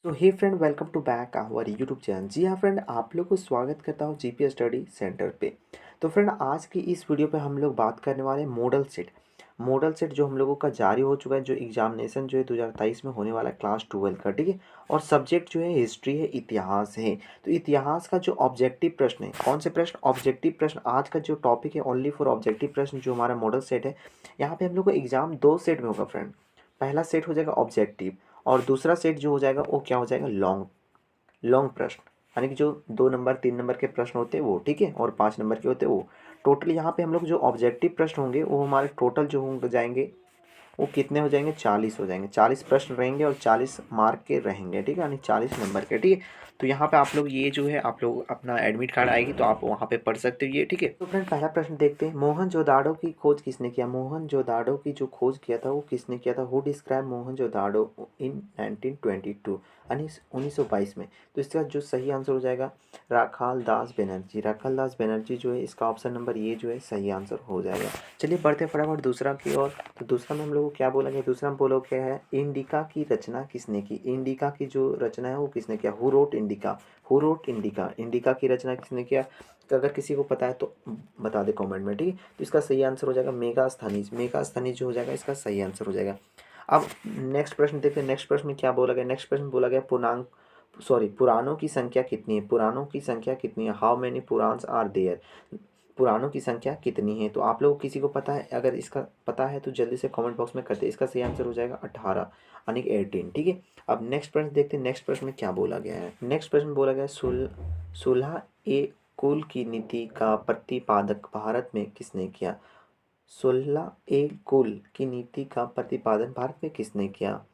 So hey friend, welcome to back our YouTube channel. जी हाँ friend, आप लोग को स्वागत करता हूँ जीपीएस स्टडी सेंटर पे। तो फ्रेंड, आज की इस वीडियो पे हम लोग बात करने वाले हैं मॉडल सेट जो हम लोगों का जारी हो चुका है, जो एग्जामिनेशन जो है 2023 में होने वाला है क्लास 12 का, ठीक है। और सब्जेक्ट जो है हिस्ट्री है, इतिहास है। तो इतिहास का जो ऑब्जेक्टिव प्रश्न है, कौन से प्रश्न ऑब्जेक्टिव प्रश्न, आज का जो टॉपिक है ओनली फॉर ऑब्जेक्टिव प्रश्न, जो हमारा मॉडल सेट है, यहाँ पे हम लोग को एग्जाम दो सेट में होगा फ्रेंड। पहला सेट हो जाएगा ऑब्जेक्टिव, और दूसरा सेट जो हो जाएगा वो क्या हो जाएगा, लॉन्ग लॉन्ग प्रश्न। यानी कि जो 2 नंबर 3 नंबर के प्रश्न होते हैं वो, ठीक है, और 5 नंबर के होते हैं वो। टोटल यहाँ पे हम लोग जो ऑब्जेक्टिव प्रश्न होंगे वो हमारे टोटल जो होंगे जाएंगे, वो कितने हो जाएंगे, 40 हो जाएंगे। 40 प्रश्न रहेंगे और 40 मार्क के रहेंगे, ठीक है, यानी 40 नंबर के, ठीक है। तो यहाँ पे आप लोग ये जो है, आप लोग अपना एडमिट कार्ड आएगी तो आप वहाँ पे पढ़ सकते हो ये, ठीक है। तो फ्रेंड, पहला प्रश्न देखते हैं। मोहनजोदाड़ो की खोज किसने किया? मोहनजोदाड़ो की जो खोज किया था वो किसने किया था? हु डिस्क्राइब मोहनजोदाड़ो इन 1922, यानी 1922 में। तो इसका जो सही आंसर हो जाएगा राखाल दास बनर्जी। राखाल दास बनर्जी जो है, इसका ऑप्शन नंबर ये जो है सही आंसर हो जाएगा। चलिए बढ़ते फटाफट दूसरा की ओर। तो दूसरा में हम लोग को क्या बोला गया? दूसरा में बोला क्या है, इंडिका की रचना किसने की? इंडिका की जो रचना है वो किसने किया? Who wrote indica. Who wrote indica, indica की रचना किसने किया? तो अगर किसी को पता है तो बता दे कमेंट में, ठीक है। तो इसका सही आंसर हो जाएगा मेगास्थनीज। मेगास्थनीज जो हो जाएगा इसका सही आंसर हो जाएगा। अब नेक्स्ट प्रश्न देखते हैं। नेक्स्ट प्रश्न में क्या बोला गया? नेक्स्ट प्रश्न बोला गया पुराणों की संख्या कितनी है? पुराणों की संख्या कितनी है? How many Puranas are there? पुराणों की संख्या कितनी है? तो आप लोग किसी को पता है? अगर इसका पता है तो जल्दी से कमेंट बॉक्स में कर दे। इसका सही आंसर हो जाएगा 18, यानी कि 18, ठीक है। अब नेक्स्ट प्रश्न देखते हैं। नेक्स्ट प्रश्न में क्या बोला गया है? नेक्स्ट प्रश्न बोला गया सुलह ए कुल की नीति का प्रतिपादक भारत में किसने किया? सुलह ए कुल की नीति का प्रतिपादन भारत में किसने किया?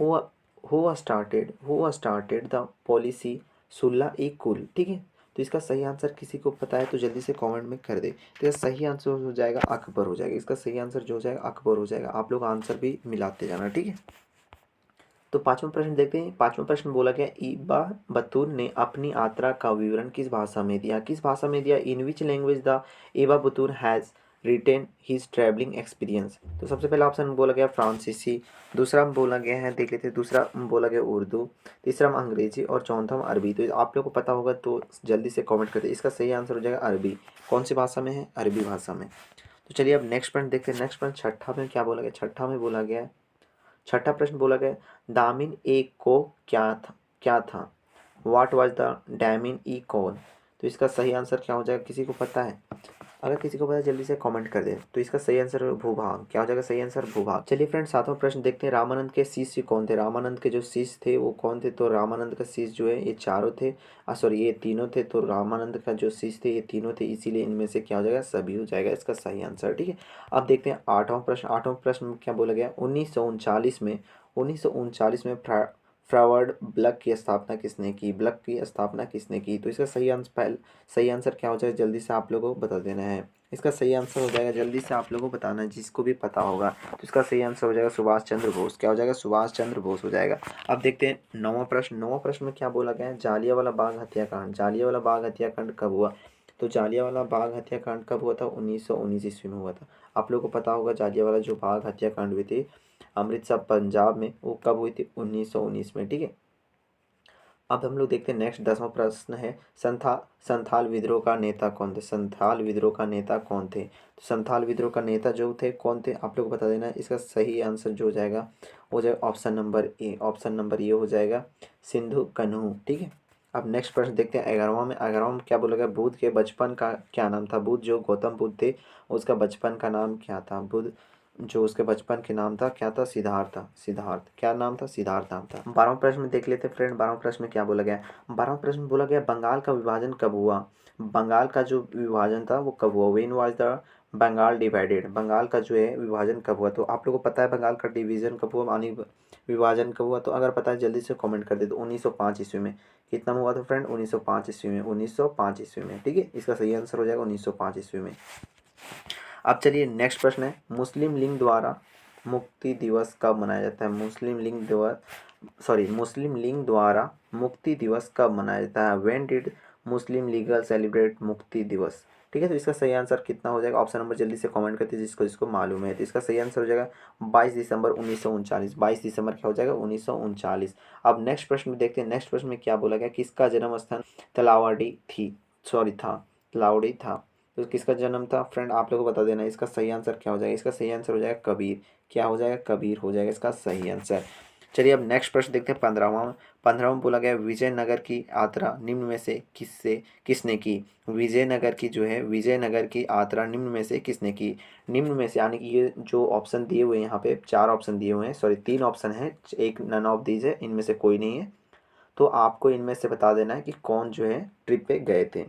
Who who started the policy सुलह ए कुल, ठीक है। तो इसका सही आंसर किसी को पता है तो जल्दी से कमेंट में कर दे। तो इसका सही आंसर हो जाएगा अकबर हो जाएगा। इसका सही आंसर जो हो जाएगा अकबर हो जाएगा। आप लोग आंसर भी मिलाते जाना, ठीक है। तो पांचवा प्रश्न देखते हैं। पांचवा प्रश्न बोला गया, इबा बतूर ने अपनी यात्रा का विवरण किस भाषा में दिया? किस भाषा में दिया? In which language the Ibn Battuta has written his travelling experience? तो सबसे पहला ऑप्शन बोला गया फ्रांसीसी, दूसरा में बोला गया है, देख लेते हैं, दूसरा में बोला गया उर्दू, तीसरा में अंग्रेजी और चौथा में अरबी। तो आप लोग को पता होगा तो जल्दी से कॉमेंट करते। इसका सही आंसर हो जाएगा अरबी। कौन सी भाषा में है? अरबी भाषा में। तो चलिए अब नेक्स्ट प्रश्न देखते हैं। नेक्स्ट प्रश्न छठा में क्या बोला गया? छठा में बोला गया, छठा प्रश्न बोला गया, दामिन ए को क्या था? व्हाट वाज द डैमिन ई कॉल? तो इसका सही आंसर क्या हो जाएगा? किसी को पता है? अगर किसी को पता है जल्दी से कमेंट कर दे। तो इसका सही आंसर भूभाग। क्या हो जाएगा सही आंसर? भूभाग। चलिए फ्रेंड्स, सातवां प्रश्न देखते हैं। रामानंद के शिष्य कौन थे? रामानंद के जो शिष्य थे वो कौन थे? तो रामानंद का शिष्य जो है ये चारों थे, सॉरी ये तीनों थे। तो रामानंद का जो शिष्य थे ये तीनों थे, इसीलिए इनमें से क्या हो जाएगा? सभी हो जाएगा इसका सही आंसर, ठीक है। अब देखते हैं आठवां प्रश्न। आठवां प्रश्न में क्या बोला गया? 1939 में फ्रावर्ड ब्लक की स्थापना किसने की? ब्लक की स्थापना किसने की? तो इसका सही आंसर क्या हो जाएगा? जल्दी से आप लोगों को बता देना है। इसका सही आंसर हो जाएगा, जल्दी से आप लोगों को बताना है जिसको भी पता होगा। तो इसका सही आंसर हो जाएगा सुभाष चंद्र बोस। क्या हो जाएगा? सुभाष चंद्र बोस हो जाएगा। अब देखते हैं नौवां प्रश्न। नौवां प्रश्न में क्या बोला गया है? जालियांवाला बाग हत्याकांड। जालियांवाला बाग हत्याकांड कब हुआ? तो जालियांवाला बाग हत्याकांड कब हुआ था? 1919 ईस्वी में हुआ था। आप लोगों को पता होगा जालियांवाला जो बाग हत्याकांड हुई थी अमृतसर पंजाब में, वो कब हुई थी? 1919 में, ठीक है। अब हम लोग देखते हैं नेक्स्ट 10वां प्रश्न है, संथाल विद्रोह का नेता कौन थे? संथाल विद्रोह का नेता कौन थे? तो संथाल विद्रोह का नेता जो थे कौन थे आप लोग को बता देना है। इसका सही आंसर जो हो जाएगा वो जाएगा option number A. Option number A हो जाएगा सिंधु कन्हू, ठीक है। अब नेक्स्ट प्रश्न देखते हैं 11वां में। 11वां में क्या बोला गया? बुद्ध के बचपन का क्या नाम था? बुद्ध जो गौतम बुद्ध थे उसका बचपन का नाम क्या था? बुद्ध जो उसके बचपन के नाम था क्या था? सिद्धार्थ था। सिद्धार्थ क्या नाम था? सिद्धार्थ नाम था। 12वां प्रश्न में देख लेते हैं फ्रेंड। 12वां प्रश्न में क्या बोला गया? 12वां प्रश्न में बोला गया, बंगाल का विभाजन कब हुआ? बंगाल का जो विभाजन था वो कब हुआ? When was the Bengal divided? Bengal का जो है विभाजन कब हुआ? तो आप लोगों को पता है बंगाल का डिवीजन कब हुआ, यानी विभाजन कब हुआ? तो अगर पता है जल्दी से कमेंट कर दे। तो 1905 ईस्वी में। कितना में हुआ था फ्रेंड? 1905 ईस्वी में। 1905 ईस्वी में, ठीक है। इसका सही आंसर हो जाएगा 1905 ईस्वी में। अब चलिए नेक्स्ट प्रश्न है, मुस्लिम लीग द्वारा मुक्ति दिवस कब मनाया जाता है? मुस्लिम लीग द्वारा मुक्ति दिवस कब मनाया जाता है? When did Muslim league celebrate मुक्ति दिवस? ठीक है। तो इसका सही आंसर कितना हो जाएगा, ऑप्शन नंबर जल्दी से कमेंट करते जिसको जिसको मालूम है। तो इसका सही आंसर हो जाएगा 22 दिसंबर 1939। 22 दिसंबर क्या हो जाएगा, 1939। अब नेक्स्ट प्रश्न में देखते हैं, नेक्स्ट प्रश्न में क्या बोला गया, किसका जन्म स्थान तलावाड़ी थी, सॉरी था, तलावड़ी था। तो किसका जन्म था फ्रेंड, आप लोगों को बता देना। इसका सही आंसर क्या हो जाएगा, इसका सही आंसर हो जाएगा कबीर। क्या हो जाएगा, कबीर हो जाएगा इसका सही आंसर। चलिए अब नेक्स्ट प्रश्न देखते हैं 15वां बोला गया विजयनगर की यात्रा निम्न में से किसने की। विजयनगर की जो है, विजयनगर की यात्रा निम्न में से किसने की। निम्न में से यानी कि ये जो ऑप्शन दिए हुए हैं यहाँ पे 4 ऑप्शन दिए हुए हैं, सॉरी 3 ऑप्शन है, एक नन ऑफ दीज है, इनमें से कोई नहीं है। तो आपको इनमें से बता देना है कि कौन जो है ट्रिप पे गए थे।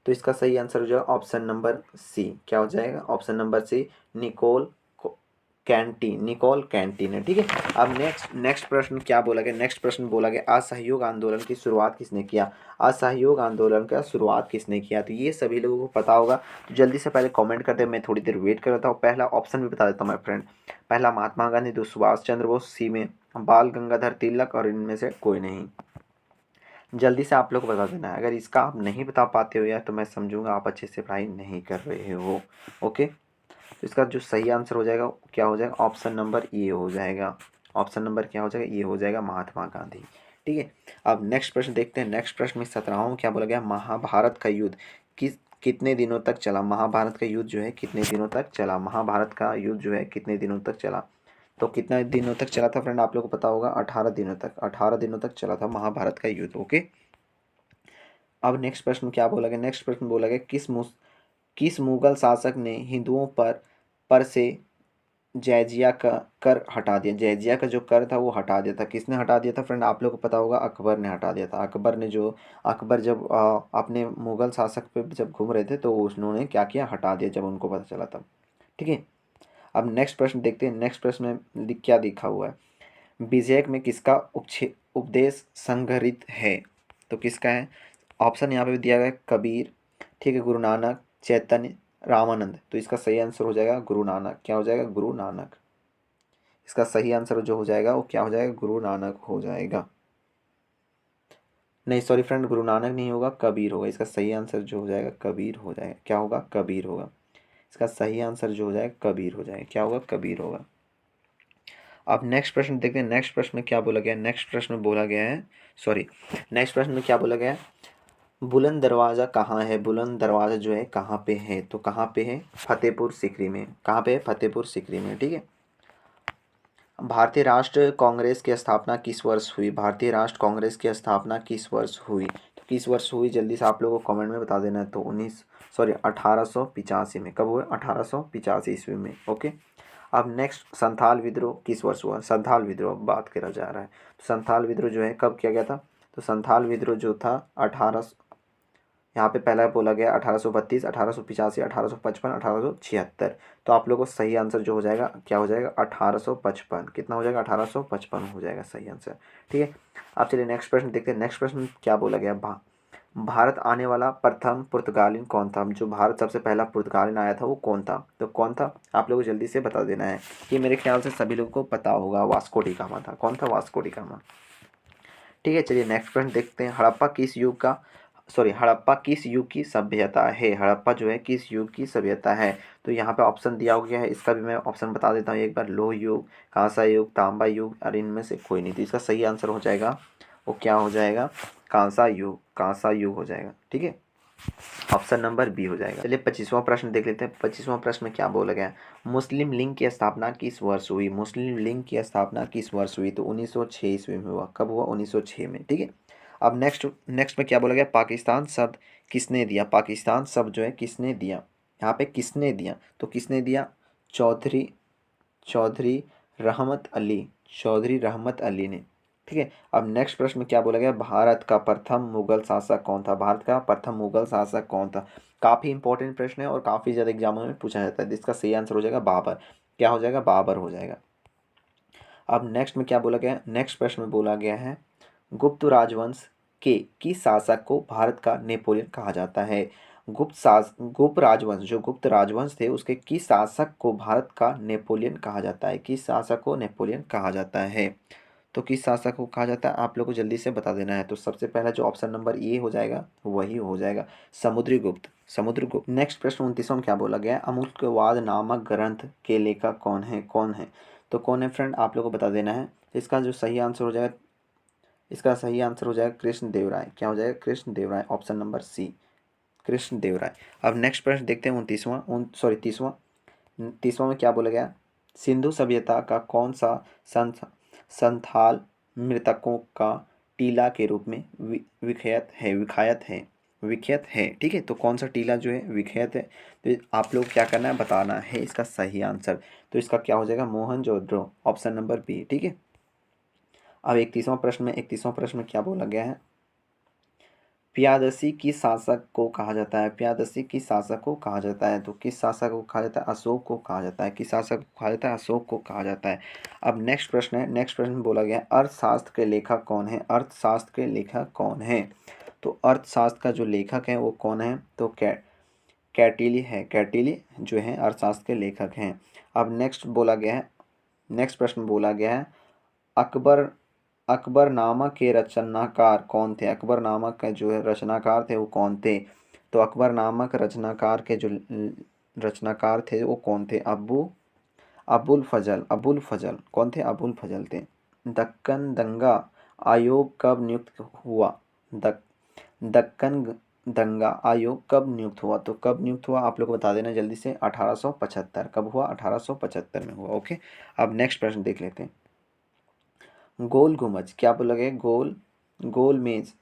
तो इसका सही आंसर हो जाएगा ऑप्शन नंबर सी। क्या हो जाएगा, ऑप्शन नंबर सी, निकोल कैंटीन है। ठीक है। अब नेक्स्ट प्रश्न क्या बोला गया, नेक्स्ट प्रश्न बोला गया असहयोग आंदोलन की शुरुआत किसने किया। असहयोग आंदोलन का शुरुआत किसने किया, तो ये सभी लोगों को पता होगा। तो जल्दी से पहले कमेंट कर दे, मैं थोड़ी देर वेट कर रहा हूँ। पहला ऑप्शन भी बता देता हूँ मैं फ्रेंड। पहला महात्मा गांधी, दो सुभाष चंद्र बोस, सी में बाल गंगाधर तिलक, और इनमें से कोई नहीं। जल्दी से आप लोग को बता देना है। अगर इसका आप नहीं बता पाते हो यार, तो मैं समझूंगा आप अच्छे से पढ़ाई नहीं कर रहे हो। ओके। तो इसका जो सही आंसर हो जाएगा क्या हो जाएगा, ऑप्शन नंबर ए हो जाएगा। ऑप्शन नंबर क्या हो जाएगा, ये हो जाएगा महात्मा गांधी। ठीक है। अब नेक्स्ट प्रश्न देखते हैं। नेक्स्ट प्रश्न में 17वां क्या बोला गया, महाभारत का युद्ध कितने दिनों तक चला। महाभारत का युद्ध जो है कितने दिनों तक चला, महाभारत का युद्ध जो है कितने दिनों तक चला। तो कितना दिनों तक चला था फ्रेंड, आप लोगों को पता होगा 18 दिनों तक। 18 दिनों तक चला था महाभारत का युद्ध। ओके। अब नेक्स्ट प्रश्न क्या बोला गया, नेक्स्ट प्रश्न बोला गया किस मुगल शासक ने हिंदुओं पर से जजिया का कर हटा दिया। जजिया का जो कर था वो हटा दिया था। किसने हटा दिया था फ्रेंड, आप लोग को पता होगा अकबर ने हटा दिया था। अकबर जब अपने मुगल शासक पे जब घूम रहे थे तो उन्होंने क्या किया, हटा दिया जब उनको पता चला तब। ठीक है। अब नेक्स्ट प्रश्न देखते हैं। नेक्स्ट प्रश्न में क्या लिखा हुआ है, विजयक में किसका उपदेश संग्रहित है। तो किसका है, ऑप्शन यहाँ पे भी दिया गया है, कबीर, ठीक है, गुरु नानक, चैतन्य, रामानंद। तो इसका सही आंसर हो जाएगा गुरु नानक। क्या हो जाएगा, गुरु नानक। इसका सही आंसर जो हो जाएगा वो क्या हो जाएगा, गुरु नानक हो जाएगा। नहीं सॉरी फ्रेंड, गुरु नानक नहीं होगा, कबीर होगा। इसका सही आंसर जो हो जाएगा कबीर हो जाएगा। क्या होगा, कबीर होगा। इसका सही आंसर जो हो जाएगा कबीर हो जाएगा। क्या होगा, कबीर होगा। अब नेक्स्ट प्रश्न देखते हैं। नेक्स्ट प्रश्न में क्या बोला गया, नेक्स्ट प्रश्न में बोला गया है, सॉरी नेक्स्ट प्रश्न में क्या बोला गया है, बुलंद दरवाज़ा कहाँ है। बुलंद दरवाज़ा जो है कहाँ पे है, तो कहाँ पे है, फतेहपुर सीकरी में। कहाँ पे है, फतेहपुर सीकरी में। ठीक है। भारतीय राष्ट्र कांग्रेस की स्थापना किस वर्ष हुई। भारतीय राष्ट्र कांग्रेस की स्थापना किस वर्ष हुई, तो किस वर्ष हुई, जल्दी से आप लोगों को कमेंट में बता देना है। तो 1885 में। कब हुआ, 1885 ईस्वी में। ओके। अब नेक्स्ट, संथाल विद्रोह किस वर्ष हुआ। संथाल विद्रोह बात करा जा रहा है। तो संथाल विद्रोह जो है कब किया गया था, तो संथाल विद्रोह जो था 18, यहाँ पे पहला बोला गया 1832, 1885, 1855, 1876। तो आप लोगों को सही आंसर जो हो जाएगा क्या हो जाएगा, 1855। कितना हो जाएगा, 1855 हो जाएगा सही आंसर। ठीक है। अब चलिए नेक्स्ट प्रश्न देखते हैं। नेक्स्ट प्रश्न क्या बोला गया, भारत आने वाला प्रथम पुर्तगालिन कौन था। जो भारत सबसे पहला पुर्तगालिन आया था वो कौन था, तो कौन था, आप लोगों को जल्दी से बता देना है। ये मेरे ख्याल से सभी लोगों को पता होगा, वास्को डी गामा था। कौन था, वास्को डी गामा। ठीक है। चलिए नेक्स्ट प्रश्न देखते हैं। हड़प्पा किस युग की सभ्यता है। हड़प्पा जो है किस युग की सभ्यता है। तो यहाँ पे ऑप्शन दिया हो गया है, इसका भी मैं ऑप्शन बता देता हूँ एक बार। लोह युग, कांसा युग, तांबा युग, और इनमें से कोई नहीं। तो इसका सही आंसर हो जाएगा वो क्या हो जाएगा, कांसा युग। कांसा युग हो जाएगा। ठीक है। ऑप्शन नंबर बी हो जाएगा। चलिए 25वां प्रश्न देख लेते हैं। 25वां प्रश्न में क्या बोला गया, मुस्लिम लीग की स्थापना किस वर्ष हुई। मुस्लिम लीग की स्थापना किस वर्ष हुई, तो 1906 ईस्वी में हुआ। कब हुआ, 1906 में। ठीक है। अब नेक्स्ट में क्या बोला गया, पाकिस्तान शब्द किसने दिया। पाकिस्तान शब्द जो है किसने दिया, यहाँ पे किसने दिया, तो किसने दिया, चौधरी चौधरी रहमत अली। चौधरी रहमत अली ने। ठीक है। अब नेक्स्ट प्रश्न में क्या बोला गया, भारत का प्रथम मुगल शासक कौन था। भारत का प्रथम मुगल शासक कौन था। काफ़ी इंपॉर्टेंट प्रश्न है और काफ़ी ज़्यादा एग्जामों में पूछा जाता है। इसका सही आंसर हो जाएगा बाबर। क्या हो जाएगा, बाबर हो जाएगा। अब नेक्स्ट में क्या बोला गया, नेक्स्ट प्रश्न में बोला गया है, गुप्त राजवंश के किस शासक को भारत का नेपोलियन कहा जाता है। गुप्त राजवंश, जो गुप्त राजवंश थे उसके किस शासक को भारत का नेपोलियन कहा जाता है। किस शासक को नेपोलियन कहा जाता है। तो किस शासक को कहा जाता है, आप लोग को जल्दी से बता देना है। तो सबसे पहला जो ऑप्शन नंबर ए हो जाएगा वही हो जाएगा, समुद्रगुप्त। समुद्रगुप्त। नेक्स्ट प्रश्न 29वां में क्या बोला गया है, अमुल्यवाद नामक ग्रंथ के लेखक कौन है, कौन है? तो कौन है फ्रेंड, आप लोग को बता देना है। इसका जो सही आंसर हो जाएगा, इसका सही आंसर हो जाएगा कृष्णदेवराय। क्या हो जाएगा, Krishnadevaraya, option number C, Krishnadevaraya. अब नेक्स्ट प्रश्न देखते हैं 30वां। 30वां में क्या बोला गया, सिंधु सभ्यता का कौन सा संथाल मृतकों का टीला के रूप में विख्यात है। ठीक है, तो कौन सा टीला जो है विख्यात है, तो आप लोग क्या करना है, बताना है इसका सही आंसर। तो इसका क्या हो जाएगा, मोहनजोदड़ो, ऑप्शन नंबर बी। ठीक है। अब 31वां प्रश्न में क्या बोला गया है, प्यादशी किस शासक को कहा जाता है, प्यादशी किस शासक को कहा जाता है? तो किस शासक को कहा जाता है, अशोक को कहा जाता है। किस शासक को कहा जाता है, अशोक को कहा जाता है। अब नेक्स्ट प्रश्न है, नेक्स्ट प्रश्न में बोला गया है अर्थशास्त्र के लेखक कौन है, अर्थशास्त्र के लेखक कौन है? तो अर्थशास्त्र का जो लेखक है वो कौन है, तो कैटिली है, कैटिली जो है अर्थशास्त्र के लेखक हैं। अब नेक्स्ट बोला गया है, नेक्स्ट प्रश्न बोला गया है अकबरनामा के रचनाकार कौन थे, अकबरनामा के जो है रचनाकार थे वो कौन थे? तो अकबरनामा के रचनाकार के जो रचनाकार थे वो कौन थे, अबुल फजल कौन थे, अबुल फजल थे। दक्कन दंगा आयोग कब नियुक्त हुआ, दक्कन दंगा आयोग कब नियुक्त हुआ? तो कब नियुक्त हुआ आप लोग को बता देना जल्दी से, 1875। कब हुआ, 1875 में हुआ। ओके। अब नेक्स्ट प्रश्न देख लेते हैं, गोल गुम्बज, क्या बोला गया, गोल मेज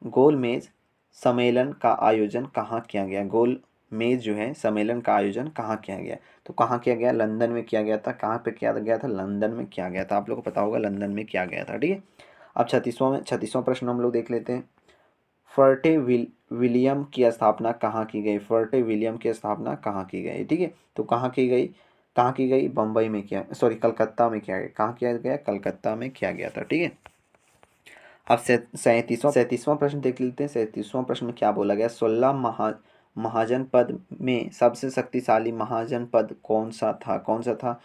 गोल मेज सम्मेलन का आयोजन कहाँ किया गया, गोल मेज जो है सम्मेलन का आयोजन कहाँ किया गया? तो कहाँ किया गया, लंदन में किया गया था। कहाँ पे किया गया था, लंदन में किया गया था। आप लोग को पता होगा लंदन में किया गया था। ठीक है। अब 36वां प्रश्न हम लोग देख लेते हैं, विलियम की स्थापना कहाँ की गई, फोर्ट विलियम की स्थापना कहाँ की गई? ठीक है, तो कहाँ की गई, बम्बई में किया, सॉरी कलकत्ता में किया गया। कहाँ किया गया, कलकत्ता में किया गया था। ठीक है। अब 37वां प्रश्न देख लेते हैं। 37वां प्रश्न में क्या बोला गया, 16 महाजनपद में सबसे शक्तिशाली महाजनपद कौन सा था?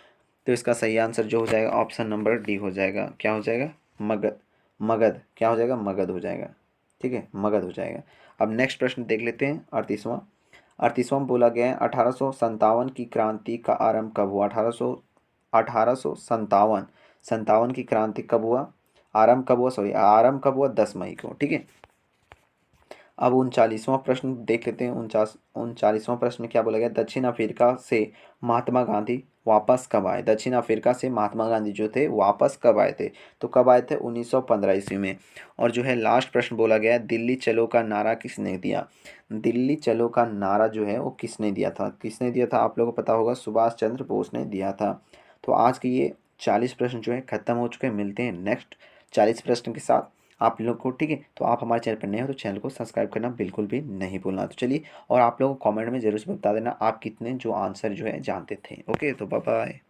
तो इसका सही आंसर जो हो जाएगा ऑप्शन नंबर डी हो जाएगा। क्या हो जाएगा, मगध। क्या हो जाएगा, मगध हो जाएगा। ठीक है, मगध हो जाएगा। अब नेक्स्ट प्रश्न देख लेते हैं 38वां बोला गया है 1857 की क्रांति का आरंभ कब हुआ, 1857 की क्रांति कब हुआ, आरंभ कब हुआ 10 मई को। ठीक है। अब 39वां प्रश्न देख लेते हैं। 39वां प्रश्न में क्या बोला गया, दक्षिण अफ्रीका से महात्मा गांधी वापस कब आए, दक्षिण अफ्रीका से महात्मा गांधी जो थे वापस कब आए थे? तो कब आए थे, 1915 ईस्वी में। और जो है लास्ट प्रश्न बोला गया है, दिल्ली चलो का नारा किसने दिया, दिल्ली चलो का नारा जो है वो किसने दिया था? आप लोगों को पता होगा, सुभाष चंद्र बोस ने दिया था। तो आज के ये 40 प्रश्न जो है खत्म हो चुके हैं। मिलते हैं नेक्स्ट 40 प्रश्न के साथ आप लोग को। ठीक है, तो आप हमारे चैनल पर नए हो तो चैनल को सब्सक्राइब करना बिल्कुल भी नहीं भूलना। तो चलिए, और आप लोगों को कमेंट में जरूर से बता देना आप कितने जो आंसर जो है जानते थे। ओके, तो बाय बाय।